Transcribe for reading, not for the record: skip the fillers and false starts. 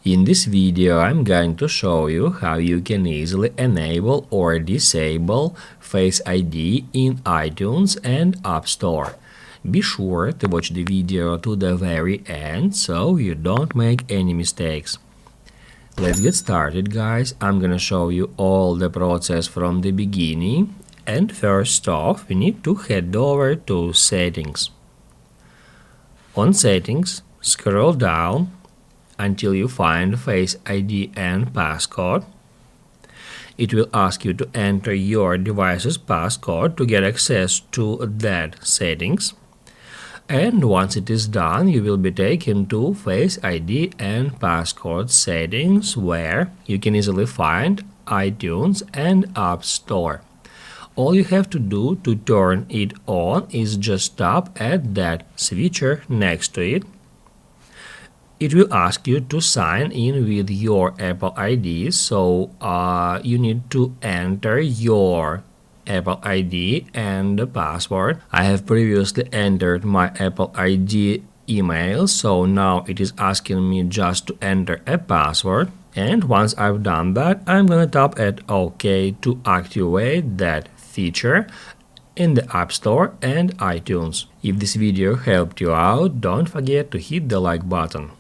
In this video, I'm going to show you how you can easily enable or disable Face ID in iTunes and App Store. Be sure to watch the video to the very end so you don't make any mistakes. Let's get started, guys. I'm gonna show you all the process from the beginning. And first off, we need to head over to Settings. On Settings, scroll down until you find Face ID and passcode. It will ask you to enter your device's passcode to get access to that settings. And once it is done, you will be taken to Face ID and passcode settings, where you can easily find iTunes and App Store. All you have to do to turn it on is just tap at that switcher next to it. It will ask you to sign in with your Apple ID, so you need to enter your Apple ID and the password. I have previously entered my Apple ID email, so now it is asking me just to enter a password. And once I've done that, I'm gonna tap at OK to activate that feature in the App Store and iTunes. If this video helped you out, don't forget to hit the like button.